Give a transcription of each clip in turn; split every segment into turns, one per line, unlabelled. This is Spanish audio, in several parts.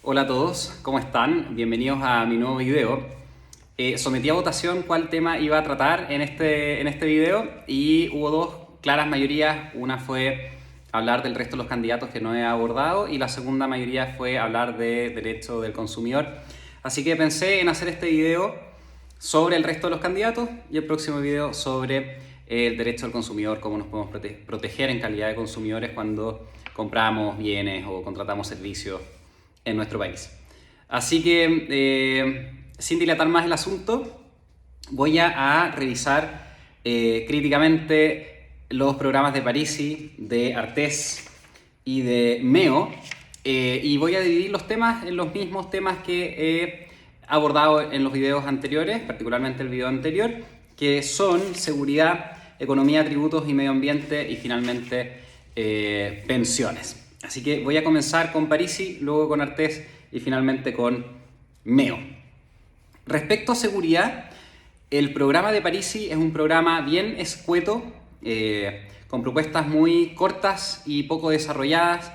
Hola a todos, ¿cómo están? Bienvenidos a mi nuevo video. Sometí a votación cuál tema iba a tratar en este video y hubo dos claras mayorías. Una fue hablar del resto de los candidatos que no he abordado y la segunda mayoría fue hablar de derecho del consumidor. Así que pensé en hacer este video sobre el resto de los candidatos y el próximo video sobre el derecho del consumidor, cómo nos podemos proteger en calidad de consumidores cuando compramos bienes o contratamos servicios en nuestro país. Así que, sin dilatar más el asunto, voy a revisar críticamente los programas de Parisi, de Artés y de MEO, y voy a dividir los temas en los mismos temas que he abordado en los videos anteriores, particularmente el video anterior, que son seguridad, economía, tributos y medio ambiente y finalmente pensiones. Así que voy a comenzar con Parisi, luego con Artés y finalmente con MEO. Respecto a seguridad, el programa de Parisi es un programa bien escueto, con propuestas muy cortas y poco desarrolladas,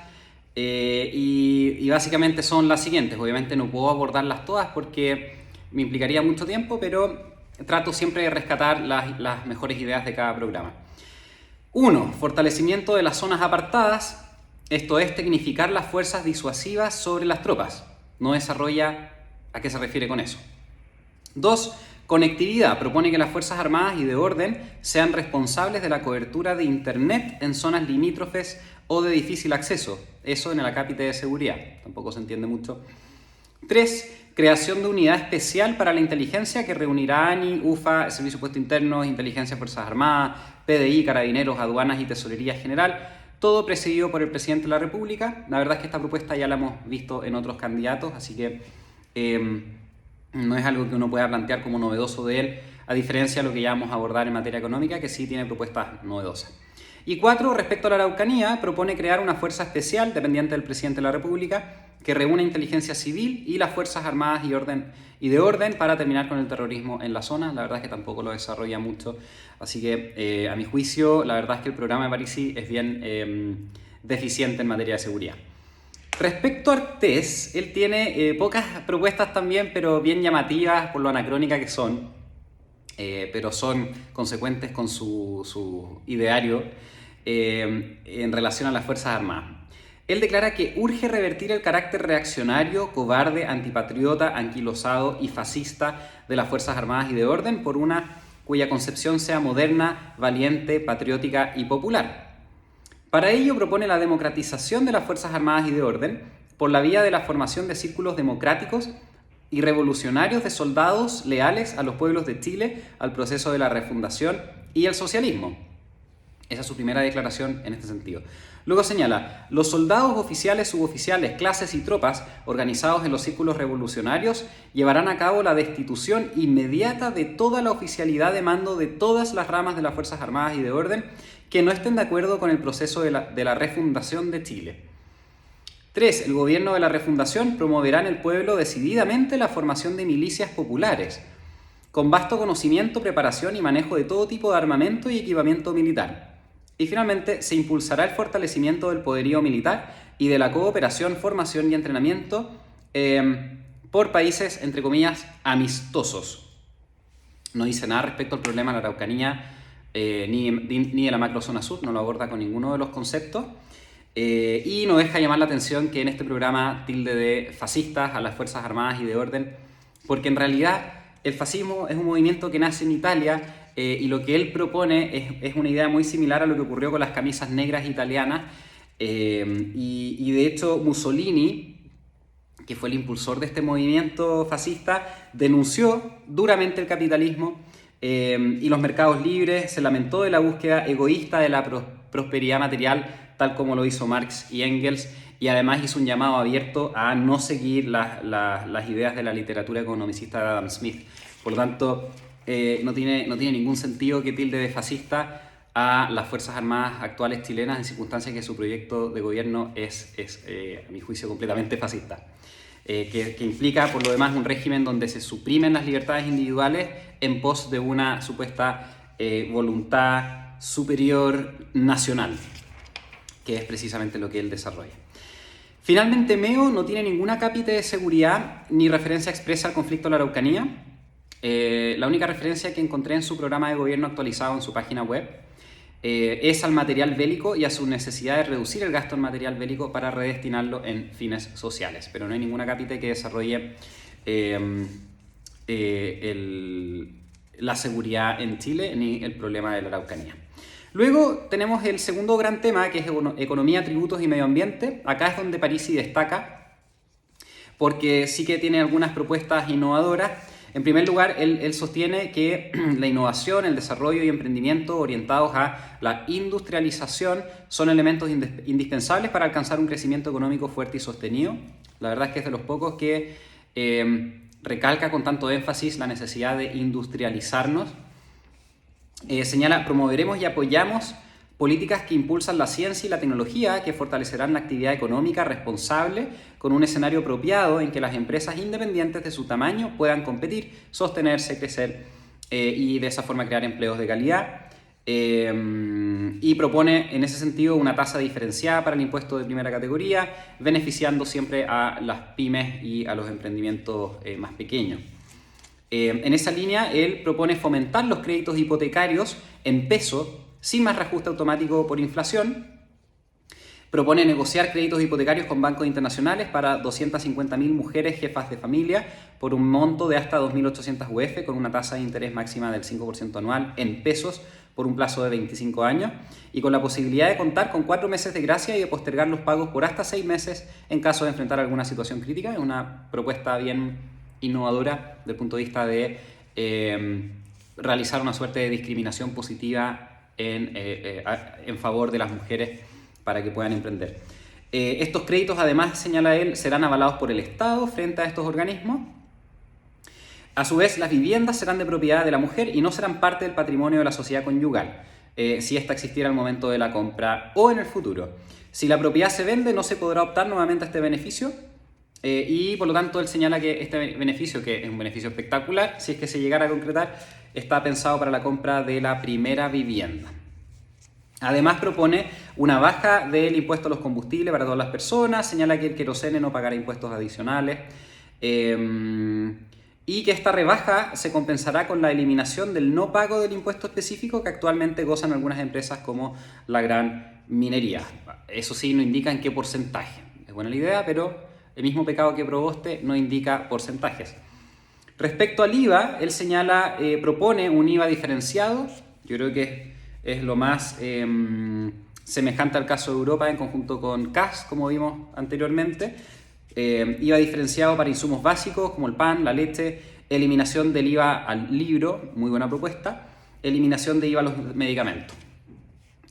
y básicamente son las siguientes. Obviamente no puedo abordarlas todas porque me implicaría mucho tiempo, pero trato siempre de rescatar las mejores ideas de cada programa. 1. Fortalecimiento de las zonas apartadas. Esto es tecnificar las fuerzas disuasivas sobre las tropas. No desarrolla a qué se refiere con eso. 2. Conectividad. Propone que las Fuerzas Armadas y de Orden sean responsables de la cobertura de Internet en zonas limítrofes o de difícil acceso. Eso en el acápite de seguridad. Tampoco se entiende mucho. 3. Creación de unidad especial para la inteligencia que reunirá ANI, UFA, Servicio de Puestos Internos, Inteligencia de Fuerzas Armadas, PDI, Carabineros, Aduanas y Tesorería General. Todo presidido por el Presidente de la República. La verdad es que esta propuesta ya la hemos visto en otros candidatos, así que no es algo que uno pueda plantear como novedoso de él, a diferencia de lo que ya vamos a abordar en materia económica, que sí tiene propuestas novedosas. Y 4, respecto a la Araucanía, propone crear una fuerza especial dependiente del Presidente de la República que reúna inteligencia civil y las Fuerzas Armadas y de orden para terminar con el terrorismo en la zona. La verdad es que tampoco lo desarrolla mucho, así que a mi juicio la verdad es que el programa de Parisi es bien deficiente en materia de seguridad. Respecto a Artés, él tiene pocas propuestas también, pero bien llamativas por lo anacrónica que son, pero son consecuentes con su ideario en relación a las Fuerzas Armadas. Él declara que urge revertir el carácter reaccionario, cobarde, antipatriota, anquilosado y fascista de las Fuerzas Armadas y de Orden por una cuya concepción sea moderna, valiente, patriótica y popular. Para ello propone la democratización de las Fuerzas Armadas y de Orden por la vía de la formación de círculos democráticos y revolucionarios de soldados leales a los pueblos de Chile, al proceso de la refundación y el socialismo. Esa es su primera declaración en este sentido. Luego señala, los soldados, oficiales, suboficiales, clases y tropas organizados en los círculos revolucionarios llevarán a cabo la destitución inmediata de toda la oficialidad de mando de todas las ramas de las Fuerzas Armadas y de Orden que no estén de acuerdo con el proceso de la refundación de Chile. 3. El gobierno de la refundación promoverá en el pueblo decididamente la formación de milicias populares, con vasto conocimiento, preparación y manejo de todo tipo de armamento y equipamiento militar. Y finalmente, se impulsará el fortalecimiento del poderío militar y de la cooperación, formación y entrenamiento por países, entre comillas, amistosos. No dice nada respecto al problema de la Araucanía ni de la macrozona sur, no lo aborda con ninguno de los conceptos. Y no deja llamar la atención que en este programa tilde de fascistas a las Fuerzas Armadas y de Orden, porque en realidad el fascismo es un movimiento que nace en Italia y lo que él propone es una idea muy similar a lo que ocurrió con las camisas negras italianas y de hecho Mussolini, que fue el impulsor de este movimiento fascista, denunció duramente el capitalismo y los mercados libres, se lamentó de la búsqueda egoísta de la prosperidad material, tal como lo hizo Marx y Engels, y además hizo un llamado abierto a no seguir las ideas de la literatura economicista de Adam Smith. Por lo tanto, no tiene ningún sentido que tilde de fascista a las Fuerzas Armadas actuales chilenas en circunstancias que su proyecto de gobierno es a mi juicio, completamente fascista. Que implica, por lo demás, un régimen donde se suprimen las libertades individuales en pos de una supuesta voluntad superior nacional, que es precisamente lo que él desarrolla. Finalmente, MEO no tiene ninguna cápita de seguridad ni referencia expresa al conflicto de la Araucanía. La única referencia que encontré en su programa de gobierno actualizado en su página web es al material bélico y a su necesidad de reducir el gasto en material bélico para redestinarlo en fines sociales. Pero no hay ninguna cápita que desarrolle la seguridad en Chile ni el problema de la Araucanía. Luego tenemos el segundo gran tema, que es economía, tributos y medio ambiente. Acá es donde Parisi destaca, porque sí que tiene algunas propuestas innovadoras. En primer lugar, él sostiene que la innovación, el desarrollo y emprendimiento orientados a la industrialización son elementos indispensables para alcanzar un crecimiento económico fuerte y sostenido. La verdad es que es de los pocos que recalca con tanto énfasis la necesidad de industrializarnos. Señala, promoveremos y apoyamos políticas que impulsan la ciencia y la tecnología, que fortalecerán la actividad económica responsable con un escenario apropiado en que las empresas independientes de su tamaño puedan competir, sostenerse, crecer y de esa forma crear empleos de calidad. Y propone en ese sentido una tasa diferenciada para el impuesto de primera categoría, beneficiando siempre a las pymes y a los emprendimientos más pequeños. En esa línea, él propone fomentar los créditos hipotecarios en peso, sin más reajuste automático por inflación. Propone negociar créditos hipotecarios con bancos internacionales para 250.000 mujeres jefas de familia por un monto de hasta 2.800 UF con una tasa de interés máxima del 5% anual en pesos por un plazo de 25 años y con la posibilidad de contar con 4 meses de gracia y de postergar los pagos por hasta 6 meses en caso de enfrentar alguna situación crítica. Es una propuesta bien innovadora desde el punto de vista de realizar una suerte de discriminación positiva en favor de las mujeres para que puedan emprender. Estos créditos, además, señala él, serán avalados por el Estado frente a estos organismos. A su vez, las viviendas serán de propiedad de la mujer y no serán parte del patrimonio de la sociedad conyugal, si ésta existiera al momento de la compra o en el futuro. Si la propiedad se vende, no se podrá optar nuevamente a este beneficio. Y por lo tanto él señala que este beneficio, que es un beneficio espectacular, si es que se llegara a concretar, está pensado para la compra de la primera vivienda. Además propone una baja del impuesto a los combustibles para todas las personas, señala que el querosene no pagará impuestos adicionales y que esta rebaja se compensará con la eliminación del no pago del impuesto específico que actualmente gozan algunas empresas como la gran minería. Eso sí, no indica en qué porcentaje. Es buena la idea, pero el mismo pecado que Proboste no indica porcentajes. Respecto al IVA, él señala, propone un IVA diferenciado. Yo creo que es lo más semejante al caso de Europa en conjunto con CAS, como vimos anteriormente. IVA diferenciado para insumos básicos como el pan, la leche, eliminación del IVA al libro, muy buena propuesta, eliminación de IVA a los medicamentos.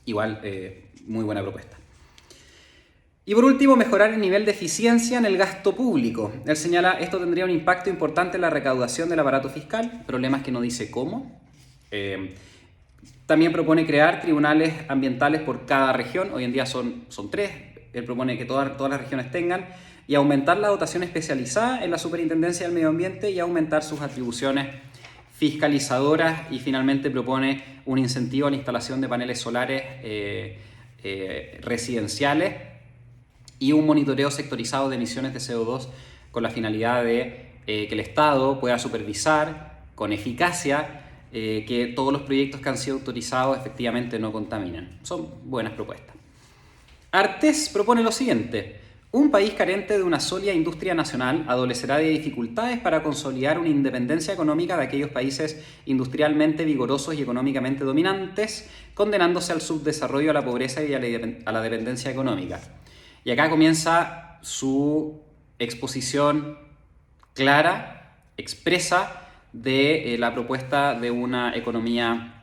Igual, muy buena propuesta. Y por último, mejorar el nivel de eficiencia en el gasto público. Él señala, esto tendría un impacto importante en la recaudación del aparato fiscal, problemas que no dice cómo. También propone crear tribunales ambientales por cada región, hoy en día son 3, él propone que todas las regiones tengan, y aumentar la dotación especializada en la Superintendencia del Medio Ambiente y aumentar sus atribuciones fiscalizadoras, y finalmente propone un incentivo a la instalación de paneles solares residenciales y un monitoreo sectorizado de emisiones de CO2 con la finalidad de que el Estado pueda supervisar con eficacia que todos los proyectos que han sido autorizados efectivamente no contaminan. Son buenas propuestas. Artés propone lo siguiente: un país carente de una sólida industria nacional adolecerá de dificultades para consolidar una independencia económica de aquellos países industrialmente vigorosos y económicamente dominantes, condenándose al subdesarrollo, a la pobreza y a la dependencia económica. Y acá comienza su exposición clara, expresa, de la propuesta de una economía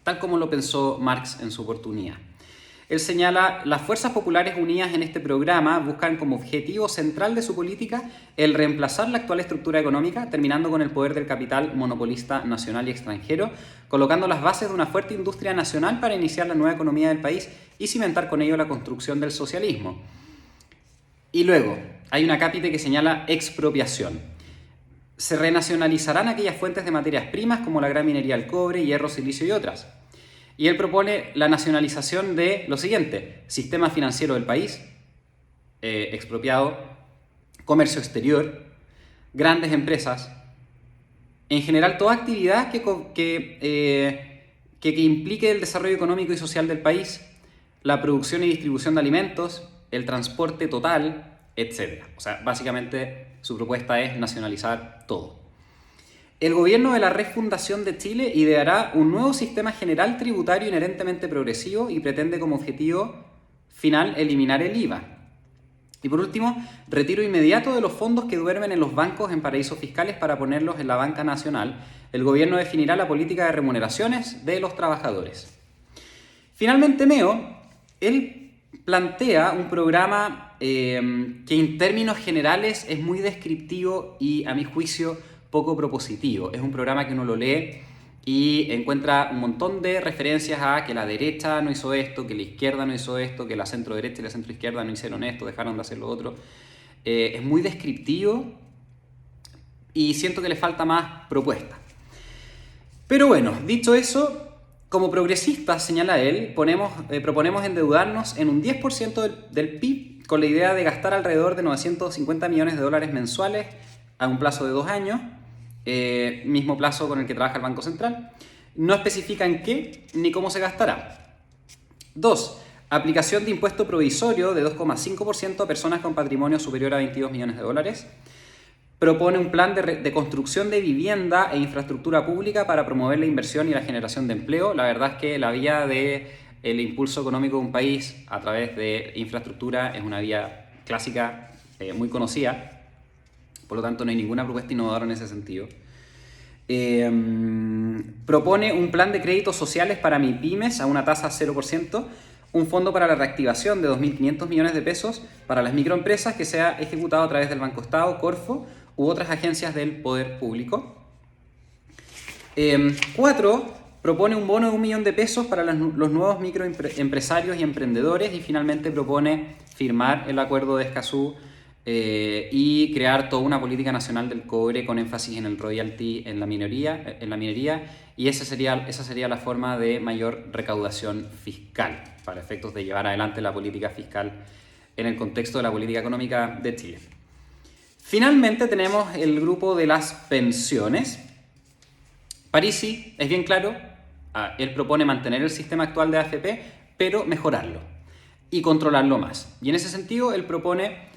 tal como lo pensó Marx en su oportunidad. Él señala, las fuerzas populares unidas en este programa buscan como objetivo central de su política el reemplazar la actual estructura económica, terminando con el poder del capital monopolista nacional y extranjero, colocando las bases de una fuerte industria nacional para iniciar la nueva economía del país y cimentar con ello la construcción del socialismo. Y luego, hay una cápite que señala expropiación. Se renacionalizarán aquellas fuentes de materias primas como la gran minería del cobre, hierro, silicio y otras. Y él propone la nacionalización de lo siguiente: sistema financiero del país, expropiado, comercio exterior, grandes empresas, en general toda actividad que implique el desarrollo económico y social del país, la producción y distribución de alimentos, el transporte total, etc. O sea, básicamente su propuesta es nacionalizar todo. El gobierno de la refundación de Chile ideará un nuevo sistema general tributario inherentemente progresivo y pretende como objetivo final eliminar el IVA. Y por último, retiro inmediato de los fondos que duermen en los bancos en paraísos fiscales para ponerlos en la banca nacional. El gobierno definirá la política de remuneraciones de los trabajadores. Finalmente, él plantea un programa que en términos generales es muy descriptivo y, a mi juicio, poco propositivo. Es un programa que uno lo lee y encuentra un montón de referencias a que la derecha no hizo esto, que la izquierda no hizo esto, que la centro derecha y la centro izquierda no hicieron esto, dejaron de hacer lo otro. Es muy descriptivo y siento que le falta más propuesta. Pero bueno, dicho eso, como progresistas, señala él, proponemos endeudarnos en un 10% del PIB con la idea de gastar alrededor de 950 millones de dólares mensuales a un plazo de 2 años, mismo plazo con el que trabaja el Banco Central. No especifica en qué ni cómo se gastará. 2. Aplicación de impuesto provisorio de 2,5% a personas con patrimonio superior a 22 millones de dólares. Propone un plan de construcción de vivienda e infraestructura pública para promover la inversión y la generación de empleo. La verdad es que la vía del impulso económico de un país a través de infraestructura es una vía clásica, muy conocida. Por lo tanto, no hay ninguna propuesta innovadora en ese sentido. Propone un plan de créditos sociales para MIPYMES a una tasa 0%, un fondo para la reactivación de 2.500 millones de pesos para las microempresas que sea ejecutado a través del Banco Estado, Corfo u otras agencias del poder público. 4. Propone un bono de 1 millón de pesos para los nuevos microempresarios y emprendedores y finalmente propone firmar el acuerdo de Escazú y crear toda una política nacional del cobre con énfasis en el royalty en la minería y esa sería la forma de mayor recaudación fiscal para efectos de llevar adelante la política fiscal en el contexto de la política económica de Chile. Finalmente tenemos el grupo de las pensiones. Parisi es bien claro, él propone mantener el sistema actual de AFP, pero mejorarlo y controlarlo más. Y en ese sentido, él propone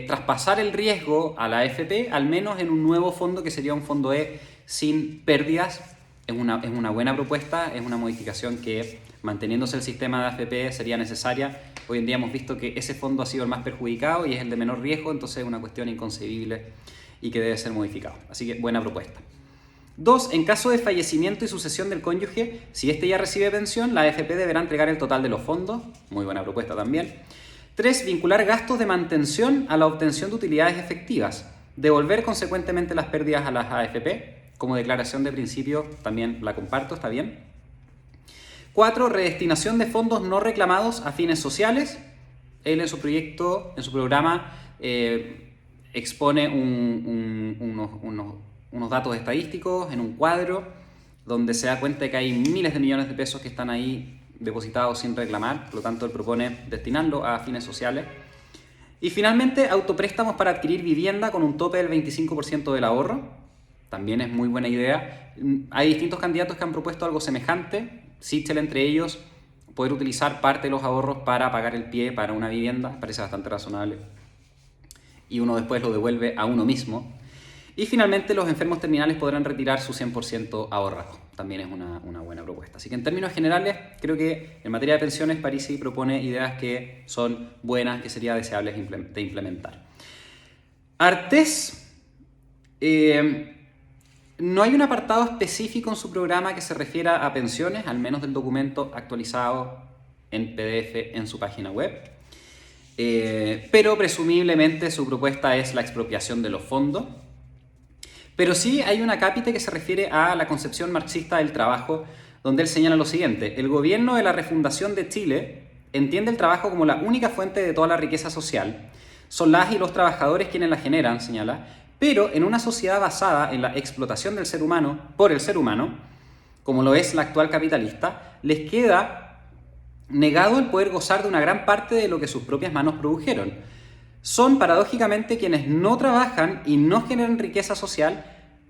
traspasar el riesgo a la AFP, al menos en un nuevo fondo que sería un fondo E sin pérdidas. Es una buena propuesta, es una modificación que, manteniéndose el sistema de AFP, sería necesaria. Hoy en día hemos visto que ese fondo ha sido el más perjudicado y es el de menor riesgo, entonces es una cuestión inconcebible y que debe ser modificado. Así que buena propuesta. 2. En caso de fallecimiento y sucesión del cónyuge, si éste ya recibe pensión, la AFP deberá entregar el total de los fondos. Muy buena propuesta también. 3. Vincular gastos de mantención a la obtención de utilidades efectivas. Devolver consecuentemente las pérdidas a las AFP. Como declaración de principio también la comparto, está bien. 4. Redestinación de fondos no reclamados a fines sociales. Él en su programa, expone unos datos estadísticos en un cuadro donde se da cuenta de que hay miles de millones de pesos que están ahí depositados sin reclamar, por lo tanto él propone destinarlo a fines sociales. Y finalmente, autopréstamos para adquirir vivienda con un tope del 25% del ahorro, también es muy buena idea. Hay distintos candidatos que han propuesto algo semejante, Sichel entre ellos, poder utilizar parte de los ahorros para pagar el pie para una vivienda, parece bastante razonable, y uno después lo devuelve a uno mismo. Y finalmente, los enfermos terminales podrán retirar su 100% ahorrado. También es una buena propuesta. Así que en términos generales, creo que en materia de pensiones, Parisi propone ideas que son buenas, que sería deseables de implementar. Artés, no hay un apartado específico en su programa que se refiera a pensiones, al menos del documento actualizado en PDF en su página web. Pero presumiblemente su propuesta es la expropiación de los fondos. Pero sí hay una cápita que se refiere a la concepción marxista del trabajo, donde él señala lo siguiente: el gobierno de la refundación de Chile entiende el trabajo como la única fuente de toda la riqueza social. Son las y los trabajadores quienes la generan, señala, pero en una sociedad basada en la explotación del ser humano por el ser humano, como lo es la actual capitalista, les queda negado el poder gozar de una gran parte de lo que sus propias manos produjeron. Son paradójicamente quienes no trabajan y no generan riqueza social,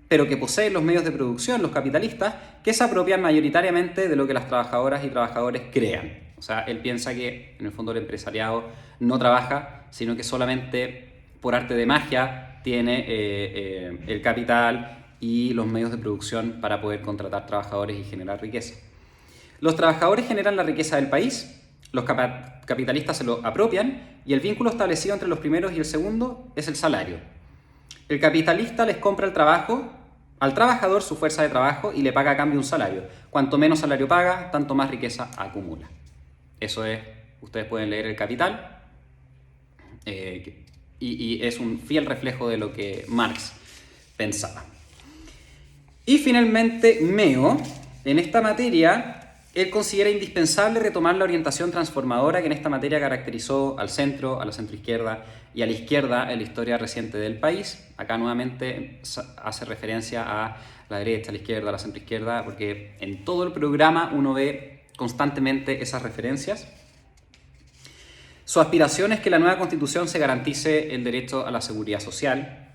pero que poseen los medios de producción, los capitalistas, que se apropian mayoritariamente de lo que las trabajadoras y trabajadores crean. O sea, él piensa que en el fondo el empresariado no trabaja, sino que solamente por arte de magia tiene el capital y los medios de producción para poder contratar trabajadores y generar riqueza. Los trabajadores generan la riqueza del país, los capitalistas se lo apropian y el vínculo establecido entre los primeros y el segundo es el salario. El capitalista les compra el trabajo al trabajador su fuerza de trabajo y le paga a cambio un salario. Cuanto menos salario paga, tanto más riqueza acumula. Eso es, ustedes pueden leer El Capital y es un fiel reflejo de lo que Marx pensaba. Y finalmente, Meo, en esta materia, él considera indispensable retomar la orientación transformadora que en esta materia caracterizó al centro, a la centroizquierda y a la izquierda en la historia reciente del país. Acá nuevamente hace referencia a la derecha, a la izquierda, a la centroizquierda, porque en todo el programa uno ve constantemente esas referencias. Su aspiración es que la nueva Constitución se garantice el derecho a la seguridad social.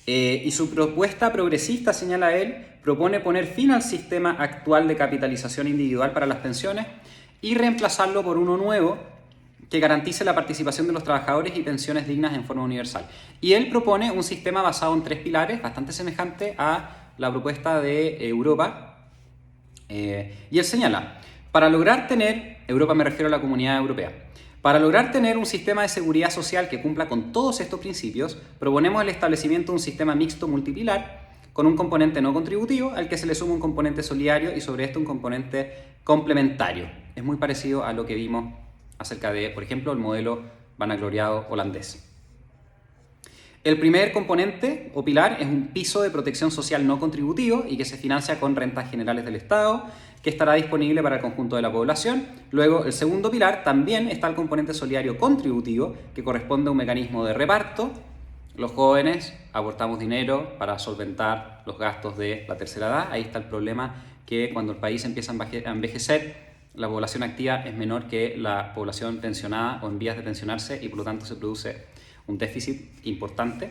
Y su propuesta progresista, señala él, propone poner fin al sistema actual de capitalización individual para las pensiones y reemplazarlo por uno nuevo que garantice la participación de los trabajadores y pensiones dignas en forma universal. Y él propone un sistema basado en 3 pilares, bastante semejante a la propuesta de Europa. Y él señala, para lograr tener, Europa me refiero a la Comunidad Europea, para lograr tener un sistema de seguridad social que cumpla con todos estos principios, proponemos el establecimiento de un sistema mixto multipilar con un componente no contributivo al que se le suma un componente solidario y sobre esto un componente complementario. Es muy parecido a lo que vimos acerca de, por ejemplo, el modelo vanagloriado holandés. El primer componente o pilar es un piso de protección social no contributivo y que se financia con rentas generales del Estado, que estará disponible para el conjunto de la población. Luego, el segundo pilar, también está el componente solidario contributivo, que corresponde a un mecanismo de reparto. Los jóvenes aportamos dinero para solventar los gastos de la tercera edad. Ahí está el problema, que cuando el país empieza a envejecer, la población activa es menor que la población pensionada o en vías de pensionarse y por lo tanto se produce un déficit importante.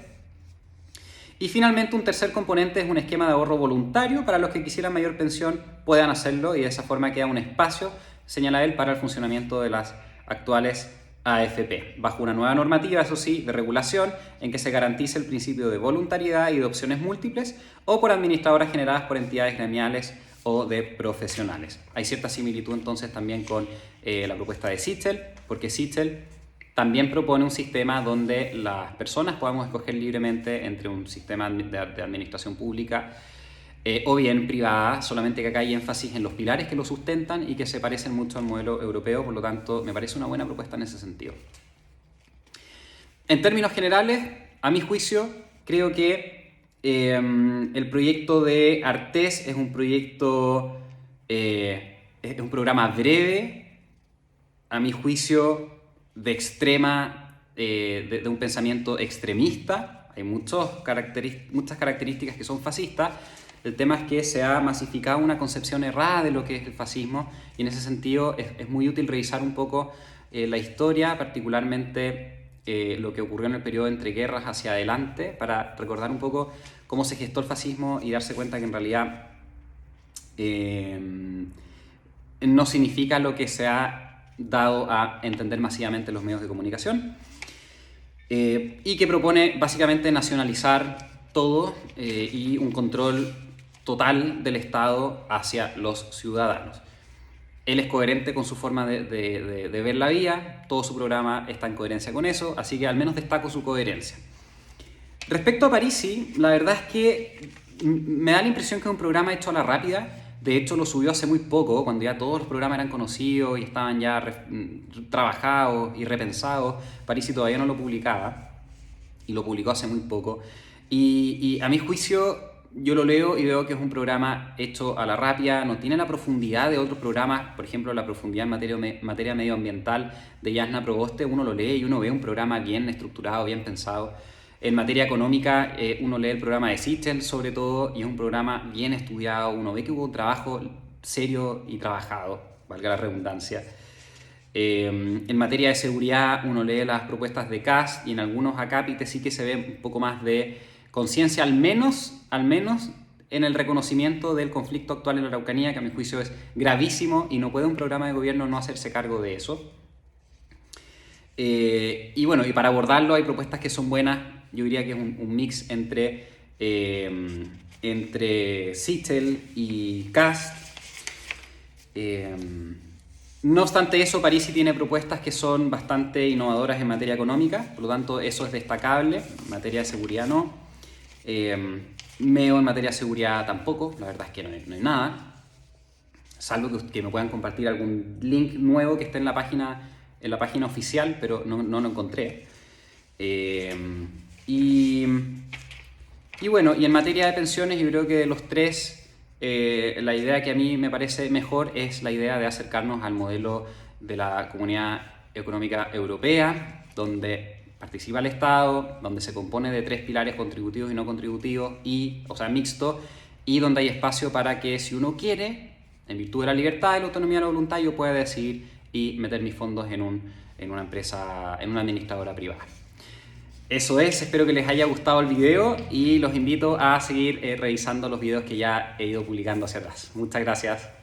Y finalmente un tercer componente es un esquema de ahorro voluntario para los que quisieran mayor pensión puedan hacerlo y de esa forma queda un espacio, señala él, para el funcionamiento de las actuales AFP, bajo una nueva normativa, eso sí, de regulación en que se garantice el principio de voluntariedad y de opciones múltiples o por administradoras generadas por entidades gremiales o de profesionales. Hay cierta similitud entonces también con la propuesta de Sichel, porque Sichel también propone un sistema donde las personas podamos escoger libremente entre un sistema de administración pública o bien privada, solamente que acá hay énfasis en los pilares que lo sustentan y que se parecen mucho al modelo europeo, por lo tanto me parece una buena propuesta en ese sentido. En términos generales, a mi juicio, creo que el proyecto de Artés es un proyecto, es un programa breve, a mi juicio, de un pensamiento extremista. Hay muchas características que son fascistas. El tema es que se ha masificado una concepción errada de lo que es el fascismo y en ese sentido es muy útil revisar un poco la historia, particularmente lo que ocurrió en el periodo entre guerras hacia adelante, para recordar un poco cómo se gestó el fascismo y darse cuenta que en realidad no significa lo que se ha dado a entender masivamente los medios de comunicación, y que propone básicamente nacionalizar todo y un control total del Estado hacia los ciudadanos. Él es coherente con su forma de ver la vida, todo su programa está en coherencia con eso, así que al menos destaco su coherencia. Respecto a Parisi, la verdad es que me da la impresión que es un programa hecho a la rápida. De hecho, lo subió hace muy poco, cuando ya todos los programas eran conocidos y estaban ya trabajados y repensados. Parisi todavía no lo publicaba y lo publicó hace muy poco. Y a mi juicio, yo lo leo y veo que es un programa hecho a la rápida, no tiene la profundidad de otros programas, por ejemplo, la profundidad en materia medioambiental de Jasna Proboste. Uno lo lee y uno ve un programa bien estructurado, bien pensado. En materia económica, uno lee el programa de Sichel sobre todo y es un programa bien estudiado, uno ve que hubo un trabajo serio y trabajado, valga la redundancia. En materia de seguridad uno lee las propuestas de CAS y en algunos acápites sí que se ve un poco más de conciencia, al menos en el reconocimiento del conflicto actual en la Araucanía, que a mi juicio es gravísimo y no puede un programa de gobierno no hacerse cargo de eso. Y bueno, y para abordarlo hay propuestas que son buenas. Yo diría que es un mix entre Sichel y Kast. No obstante eso, Parisi tiene propuestas que son bastante innovadoras en materia económica, por lo tanto eso es destacable. En materia de seguridad no. Meo en materia de seguridad tampoco, la verdad es que no hay nada. Salvo que me puedan compartir algún link nuevo que esté en la página oficial, pero no lo encontré. Y bueno, y en materia de pensiones, yo creo que de los tres, la idea que a mí me parece mejor es la idea de acercarnos al modelo de la Comunidad Económica Europea, donde participa el Estado, donde se compone de 3 pilares contributivos y no contributivos, o sea, mixto, y donde hay espacio para que si uno quiere, en virtud de la libertad y la autonomía de la voluntad, yo pueda decidir y meter mis fondos en una empresa, en una administradora privada. Eso es, espero que les haya gustado el video y los invito a seguir revisando los videos que ya he ido publicando hacia atrás. Muchas gracias.